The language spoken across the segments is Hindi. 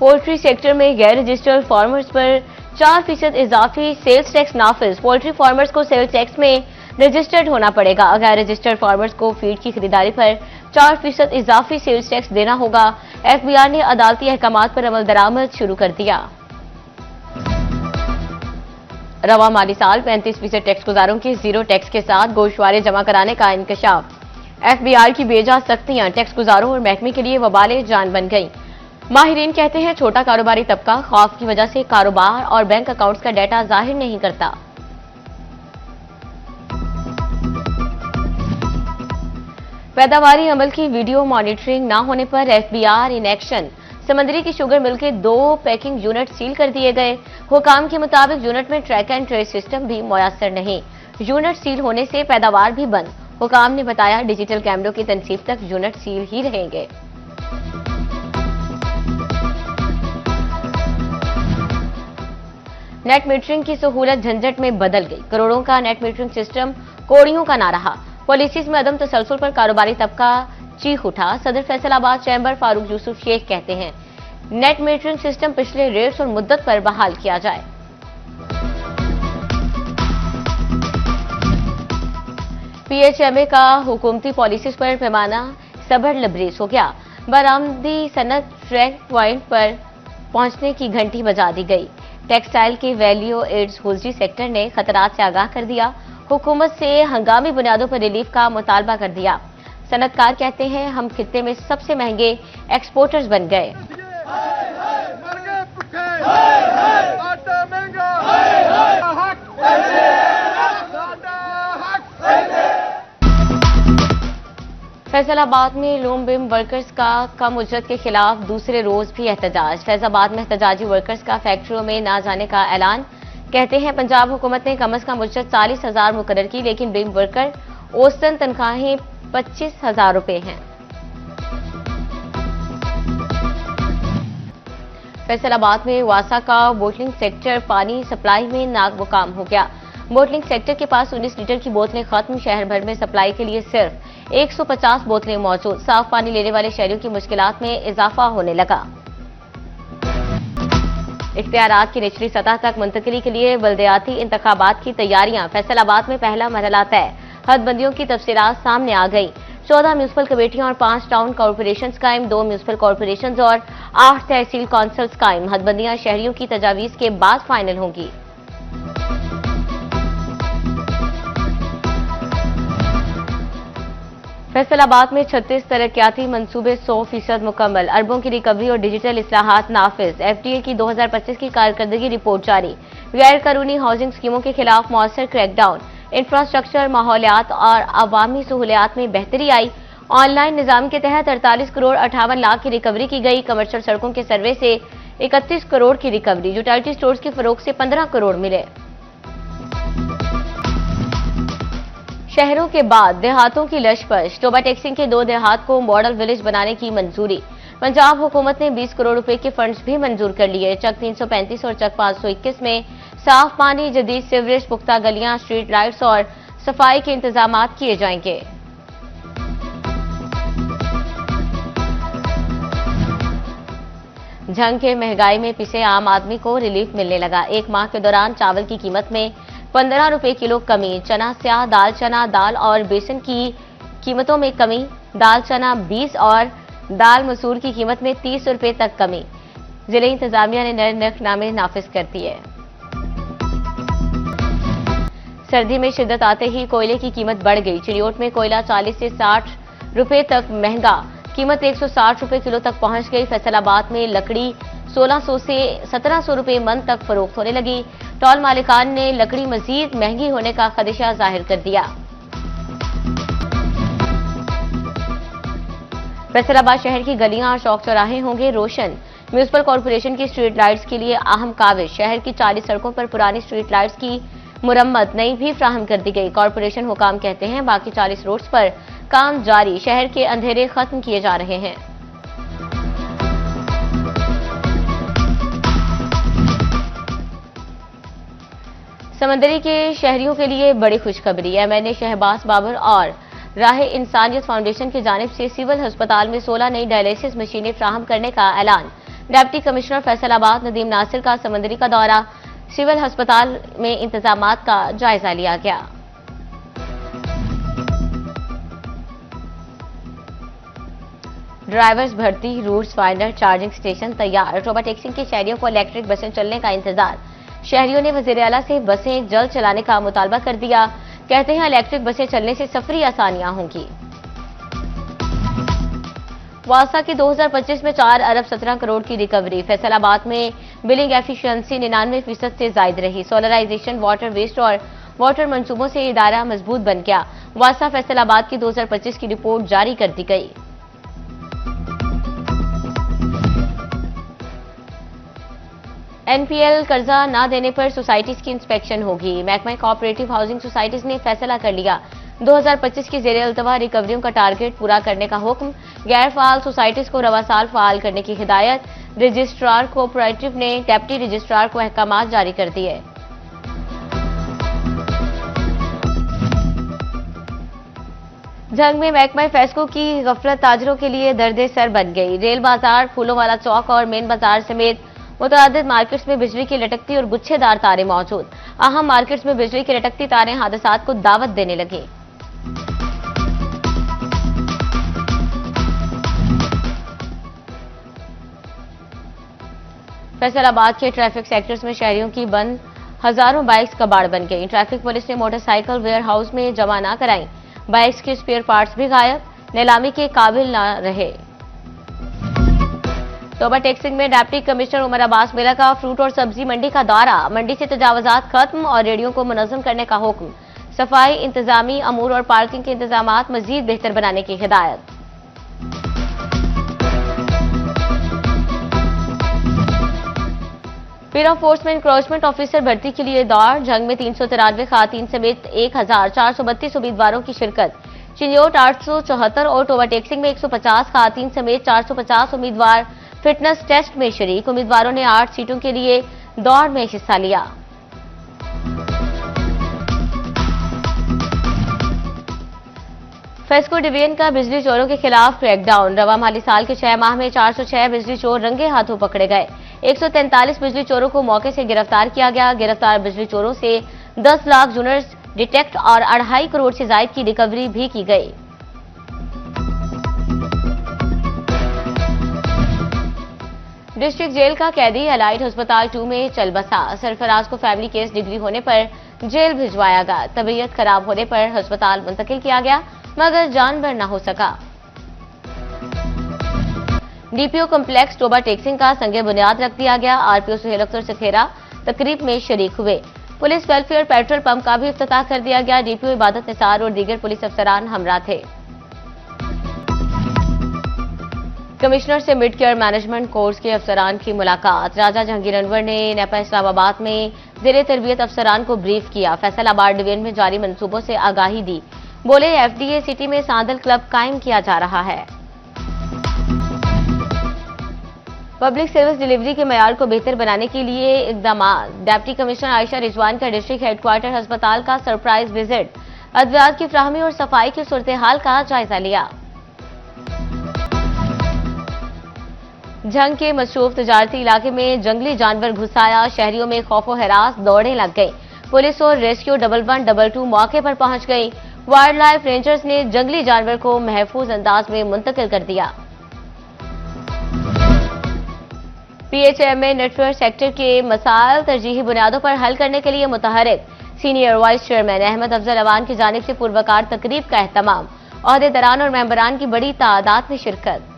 पोल्ट्री सेक्टर में गैर रजिस्टर्ड फार्मर्स पर 4% इजाफी सेल्स टैक्स नाफिज। पोल्ट्री फार्मर्स को सेल्स टैक्स में रजिस्टर्ड होना पड़ेगा। गैर रजिस्टर्ड फार्मर्स को फीड की खरीदारी पर 4% इजाफी सेल्स टैक्स देना होगा। एफबीआर ने अदालती अहकामात पर अमल दरामद शुरू कर दिया। रवा माली साल 35% टैक्स गुजारों के जीरो टैक्स के साथ गोशवारे जमा कराने का इंकशाफ। एफबीआर की बेजा सख्तियां टैक्स गुजारों और महकमे के लिए वबाले जान बन गई। माहिरीन कहते हैं छोटा कारोबारी तबका खौफ की वजह से कारोबार और बैंक अकाउंट्स का डाटा जाहिर नहीं करता। पैदावारी अमल की वीडियो मॉनिटरिंग न होने पर एफबीआर इन एक्शन। समंदरी की शुगर मिल के 2 पैकिंग यूनिट सील कर दिए गए। हुकाम के मुताबिक यूनिट में ट्रैक एंड ट्रेस सिस्टम भी मुयस्सर नहीं। यूनिट सील होने से पैदावार भी बंद। हुकाम ने बताया डिजिटल कैमरों की तनसीब तक यूनिट सील ही रहेंगे। नेट मीटरिंग की सहूलत झंझट में बदल गई। करोड़ों का नेट मीटरिंग सिस्टम कोड़ियों का ना रहा। पॉलिसीज में अदम तसलसल पर कारोबारी तबका चीख उठा। सदर फैसलाबाद चैम्बर फारूक यूसुफ शेख कहते हैं नेट मीटरिंग सिस्टम पिछले रेट्स और मुद्दत पर बहाल किया जाए। पीएचएमए का हुकूमती पॉलिसीज पर पैमाना सबर लबरेज हो गया। बरामदी सनत ट्रैक प्वाइंट पर पहुंचने की घंटी बजा दी गई। टेक्सटाइल के वैल्यू एड्स होल्स्ट्री सेक्टर ने खतरात से आगाह कर दिया। हुकूमत से हंगामी बुनियादों पर रिलीफ का मुतालबा कर दिया। सनतकार कहते हैं हम खित्ते में सबसे महंगे एक्सपोर्टर्स बन गए। फैसलाबाद में लूम बिम वर्कर्स का कम उजरत के खिलाफ दूसरे रोज भी एहतजाज। फैसलाबाद में एहतजाजी वर्कर्स का फैक्ट्रियों में ना जाने का ऐलान। कहते हैं पंजाब हुकूमत ने कम अज कम उजरत 40,000 मुकर्रर की, लेकिन बिम वर्कर औसतन तनख्वाहें 25,000 रुपए हैं। फैसलाबाद में वासा का बोटलिंग सेक्टर पानी सप्लाई में नाकाम हो गया। बोटलिंग सेक्टर के पास 19 लीटर की बोतलें खत्म। शहर भर में सप्लाई के लिए सिर्फ 150 बोतलें मौजूद। साफ पानी लेने वाले शहरियों की मुश्किलात में इजाफा होने लगा। इख्तियारात की निचली सतह तक मुंतकिली के लिए बल्दियाती इंतखाबात की तैयारियां। फैसलाबाद में पहला मरहला तय। हदबंदियों की तफसीलात सामने आ गई। 14 म्यूनिसिपल कमेटियां और 5 टाउन कॉरपोरेशन कायम, 2 म्यूनिसिपल कॉरपोरेशन और 8 तहसील काउंसिल्स कायम। हदबंदियां शहरियों की तजावीज के बाद फाइनल होंगी। फैसलाबाद में 36 तरक्याती मंसूबे 100% मुकम्मल। अरबों की रिकवरी और डिजिटल इस्लाहात नाफिज। एफडीए की 2025 की कारकर्दगी रिपोर्ट जारी। गैर कानूनी हाउसिंग स्कीमों के खिलाफ मौसर क्रैकडाउन। इंफ्रास्ट्रक्चर, माहौलियात और अवामी सहूलियात में बेहतरी आई। ऑनलाइन निजाम के तहत 48 करोड़ 58 लाख की रिकवरी की गई। कमर्शियल सड़कों के सर्वे से 31 करोड़ की रिकवरी। यूटिलिटी स्टोर्स की फरोख्त से 15 करोड़ मिले। शहरों के बाद देहातों की लशपश। टोबा टेक्सिंग के 2 देहात को मॉडल विलेज बनाने की मंजूरी। पंजाब हुकूमत ने 20 करोड़ रुपए के फंड्स भी मंजूर कर लिए। चक 335 और चक 521 में साफ पानी, जदीद सीवरेज, पुख्ता गलियां, स्ट्रीट लाइट्स और सफाई के इंतजाम किए जाएंगे। जंग के महंगाई में पिसे आम आदमी को रिलीफ मिलने लगा। 1 माह के दौरान चावल की कीमत में 15 रुपए किलो कमी। चना स्याह, दाल चना, दाल और बेसन की कीमतों में कमी। दाल चना 20 और दाल मसूर की कीमत में 30 रुपए तक कमी। जिले इंतजामिया ने नए नरखनामे नाफिज कर दिए। सर्दी में शिद्दत आते ही कोयले की कीमत बढ़ गई। चिड़ियोट में कोयला 40 से 60 रुपए तक महंगा। कीमत 160 रुपए किलो तक पहुंच गई। फैसलाबाद में लकड़ी 1600 से 1700 रुपए मन तक फरोख्त होने लगी। टॉल मालिकान ने लकड़ी मजीद महंगी होने का खदशा जाहिर कर दिया। फैसलाबाद शहर की गलियां और चौक चौराहे होंगे रोशन। म्यूनिसिपल कॉरपोरेशन की स्ट्रीट लाइट्स के लिए अहम काविश। शहर की 40 सड़कों पर पुरानी स्ट्रीट लाइट्स की मुरम्मत नई भी फ्राहम कर दी गई। कॉरपोरेशन हुकाम कहते हैं बाकी 40 रोड्स पर काम जारी। शहर के अंधेरे खत्म किए जा रहे हैं। समंदरी के शहरियों के लिए बड़ी खुशखबरी। एमएनए शहबाज बाबर और राह इंसानियत फाउंडेशन की जानिब से सिविल अस्पताल में 16 नई डायलिसिस मशीनें फ्राहम करने का ऐलान। डिप्टी कमिश्नर फैसलाबाद नदीम नासिर का समंदरी का दौरा, सिविल अस्पताल में इंतजामात का जायजा लिया गया। ड्राइवर्स भर्ती, रूट्स फाइंडर, चार्जिंग स्टेशन तैयार। टोबा टेक्सिंग के शहरियों को इलेक्ट्रिक बसें चलने का इंतजार। शहरियों ने वजीर आला से बसें जल्द चलाने का मुतालबा कर दिया। कहते हैं इलेक्ट्रिक बसें चलने से सफरी आसानियां होंगी। वासा की 2025 में 4 अरब 17 करोड़ की रिकवरी। फैसलाबाद में बिलिंग एफिशिएंसी 99% से जायद रही। सोलराइजेशन, वाटर वेस्ट और वाटर मंसूबों से इदारा मजबूत बन गया। वासा फैसलाबाद की 2025 की रिपोर्ट जारी कर दी गई। एनपीएल कर्जा न देने पर सोसाइटीज की इंस्पेक्शन होगी। महकमा कोऑपरेटिव हाउसिंग सोसाइटीज ने फैसला कर लिया। 2025 की जेर अल्तवा रिकवरियों का टारगेट पूरा करने का हुक्म। गैर फाल सोसाइटीज को रवा साल फाल करने की हिदायत। रजिस्ट्रार कोऑपरेटिव ने डेप्टी रजिस्ट्रार को अहकामात जारी कर दिए। जंग में महकमा फेस्को की गफलत ताजरों के लिए दर्द सर बन गई। रेल बाजार, फूलों वाला चौक और मेन बाजार समेत मुतअद्दिद मार्केट्स में बिजली की लटकती और गुच्छेदार तारें मौजूद। अहम मार्केट्स में बिजली की लटकती तारें हादसात को दावत देने लगी। फैसलाबाद के ट्रैफिक सेक्टर्स में शहरियों की बंद हजारों बाइक्स कबाड़ बन गई। ट्रैफिक पुलिस ने मोटरसाइकिल वेयर हाउस में जमा न कराई। बाइक्स के स्पेयर पार्ट्स भी गायब, नीलामी के काबिल न रहे। टोबा टेक्सिंग में डिप्टी कमिश्नर उमर अब्बास मिला का फ्रूट और सब्जी मंडी का दौरा। मंडी से तजावजात खत्म और रेडियो को मुनज़्ज़म करने का हुक्म। सफाई, इंतजामी अमूर और पार्किंग के इंतजामात मजीद बेहतर बनाने की हिदायत। पीरा फोर्स में इंक्रोचमेंट ऑफिसर भर्ती के लिए दौड़। जंग में 393 खातीन समेत 1430 उम्मीदवारों की शिरकत। चिन्योट 874 और टोबा टेक्सिंग में 150 खातीन समेत 450 उम्मीदवार फिटनेस टेस्ट में शरीक। उम्मीदवारों ने 8 सीटों के लिए दौड़ में हिस्सा लिया। फेस्को डिवीजन का बिजली चोरों के खिलाफ क्रैकडाउन। रवा माली साल के 6 माह में 406 बिजली चोर रंगे हाथों पकड़े गए। 143 बिजली चोरों को मौके से गिरफ्तार किया गया। गिरफ्तार बिजली चोरों से 10 लाख यूनिट्स डिटेक्ट और 2.5 करोड़ से जायद की रिकवरी भी की गई। डिस्ट्रिक्ट जेल का कैदी एलाइट अस्पताल 2 में चल बसा। सरफराज को फैमिली केस डिग्री होने पर जेल भिजवाया गया। तबीयत खराब होने पर अस्पताल मुंतकिल किया गया, मगर जानबर न हो सका। डीपीओ कॉम्प्लेक्स टोबा टेक्सिंग का संगे बुनियाद रख दिया गया। आरपीओ सुहेल अख्तर सखेरा तकरीब में शरीक हुए। पुलिस वेलफेयर पेट्रोल पंप का भी इफ्तिताह कर दिया गया। डीपीओ इबादत निसार और दीगर पुलिस अफसरान हमरा थे। कमिश्नर से मिड केयर मैनेजमेंट कोर्स के अफसरान की मुलाकात। राजा जहांगीर अनवर ने नेपा इस्लामाबाद में जेर तरबियत अफसरान को ब्रीफ किया। फैसलाबाद डिवीजन में जारी मंसूबों से आगाही दी। बोले एफडीए सिटी में सांदल क्लब कायम किया जा रहा है। पब्लिक सर्विस डिलीवरी के मयार को बेहतर बनाने के लिए इकदाम। डिप्टी कमिश्नर आयशा रिजवान का डिस्ट्रिक्ट हेडक्वार्टर अस्पताल का सरप्राइज विजिट। अद्वियात की फ्राहमी और सफाई की सूरत हाल का जायजा लिया। जंग के मशरूफ तजारती इलाके में जंगली जानवर घुस आया। शहरियों में खौफो हरास दौड़े लग गई। पुलिस और रेस्क्यू 1112 मौके पर पहुंच गई। वाइल्ड लाइफ रेंजर्स ने जंगली जानवर को महफूज अंदाज में मुंतकिल कर दिया। पीएचएमए नेटवर्क सेक्टर के मसाइल तरजीही बुनियादों पर हल करने के लिए मुतहरिक। Senior vice chairman Ahmad Afzal Awan की जानिब से पुरवकार तकरीब का एहतमाम। ओहदेदारान और मेंबरान की बड़ी तादाद में शिरकत।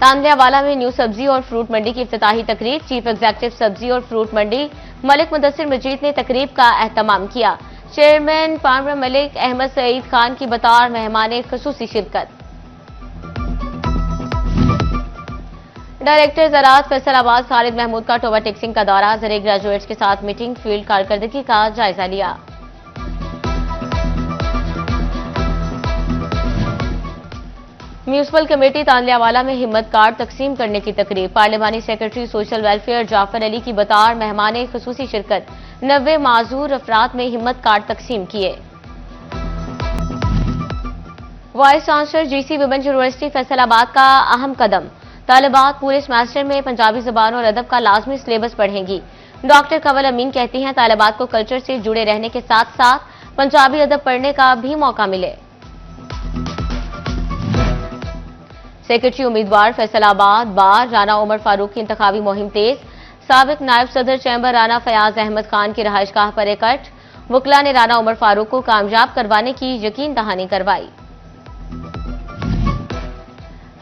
तांदलियावाला में न्यू सब्जी और फ्रूट मंडी की इफ्तिताही तकरीब। चीफ एग्जीक्यूटिव सब्जी और फ्रूट मंडी मलिक मुदस्सिर मजीद ने तकरीब का एहतमाम किया। चेयरमैन फार्मर मलिक अहमद सईद खान की बतौर मेहमान खुसूसी शिरकत। डायरेक्टर ज़राअत फैसलाबाद खालिद महमूद का टोबा टेक्सिंग का दौरा। ज़रे ग्रेजुएट्स के साथ मीटिंग, फील्ड कारकर्दगी का जायजा लिया। म्यूनिसिपल कमेटी तांदलियावाला में हिम्मत कार्ड तकसीम करने की तकरीब। पार्लिमानी secretary social welfare Jafar Ali की बतौर मेहमान खुसूसी शिरकत। 90 माजूर अफराद में हिम्मत कार्ड तकसीम किए। Vice chancellor GC women's university Faisalabad का अहम कदम। तालिबात पूरे सेमेस्टर में पंजाबी जबान और अदब का लाजमी सिलेबस पढ़ेंगी। डॉक्टर कंवल अमीन कहती हैं तालिबात को कल्चर से जुड़े रहने के साथ साथ पंजाबी अदब पढ़ने का भी मौका मिले। सेक्रेटरी उम्मीदवार फैसलाबाद बार राना उमर फारूक की इंतखाबी मुहिम तेज। साबिक नायब सदर चैंबर राना फयाज अहमद खान की रहायशगाह पर एकट। वकला ने राना उमर फारूक को कामयाब करवाने की यकीन दहानी करवाई।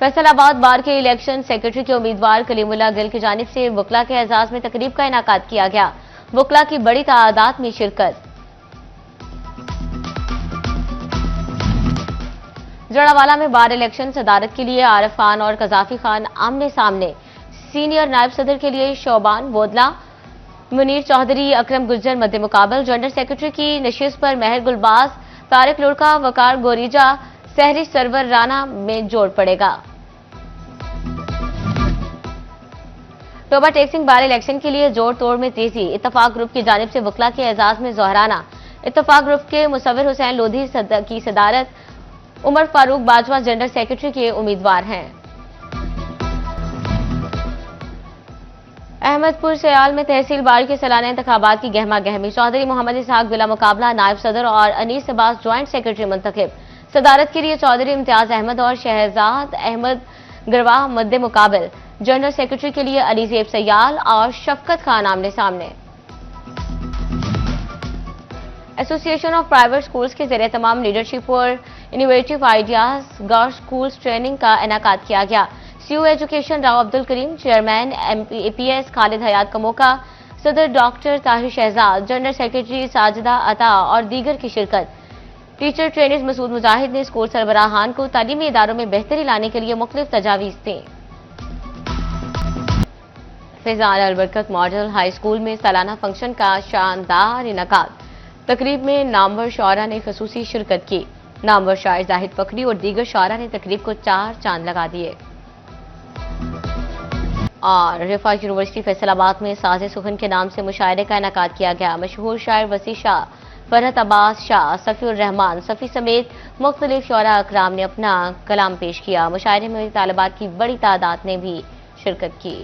फैसलाबाद बार के इलेक्शन सेक्रेटरी के उम्मीदवार कलीमुल्लाह गिल की जानिब से वकला के एजाज में तकरीब का इनाकाद किया गया। वकला की बड़ी तादाद में शिरकत। जड़ावाला में बार इलेक्शन सदारत के लिए आरिफ खान और कजाफी खान आमने सामने। सीनियर नायब सदर के लिए शोबान बोदला, मुनीर चौधरी, अकरम गुज्जर मध्य मुकाबल। जनरल सेक्रेटरी की नशिस्त पर महर गुलबाज, तारिक लुड़का, वकार गोरीजा, सहरी सरवर राना में जोड़ पड़ेगा। टोबा टेक्सिंग बार इलेक्शन के लिए जोड़ तोड़ में तेजी। इत्तफाक ग्रुप की जानिब से वकला के एजाज में जोहराना। इत्तफाक ग्रुप के मुसव्विर हुसैन लोधी की सदारत। उमर फारूक बाजवा जनरल सेक्रेटरी के उम्मीदवार हैं। अहमदपुर सयाल में तहसील बार के सालाना इंतखाबात की गहमा गहमी। चौधरी मोहम्मद इसहाक बिला मुकाबला नायब सदर और अनीस अब्बास ज्वाइंट सेक्रेटरी मुंतखब। सदारत के लिए चौधरी इम्तियाज अहमद और शहजाद अहमद गरवाह मद्दे मुकाबल। जनरल सेक्रेटरी के लिए अली ज़ेब सयाल और शफकत खान आमने सामने। एसोसिएशन ऑफ प्राइवेट स्कूल्स के ज़रिए तमाम लीडरशिप और innovative ideas girls schools training का इनाकाद किया गया। CEO education Rao Abdul Karim, chairman APS Khalid Hayat का मौका, सदर doctor Tahir Shahzad, general secretary Sajida Ata और दीगर की शिरकत। टीचर ट्रेनर्स मसूद मुजाहिद ने स्कूल सरबराहान को तालीमी इदारों में बेहतरी लाने के लिए मुख्तलिफ तजावीज़ दी। फैजान अलबरकत मॉडल हाई स्कूल में सालाना फंक्शन का शानदार इनाकाद। तकरीब में नामवर शुआरा ने खसूसी शिरकत की। नामवर शायर जाहिद फकरी और दीगर शुआरा ने तकरीब को 4 चांद लगा दिए। और रिफा यूनिवर्सिटी फैसलाबाद में साज़े सुखन के नाम से मुशायरे का इनाकाद किया गया। मशहूर शायर वसी शाह, फरहत अब्बास शाह, सफ़ीउर रहमान सफ़ी समेत मुख्तलिफ शुआरा अकराम ने अपना कलाम पेश किया। मुशायरे में तालिबात की बड़ी तादाद ने भी शिरकत की।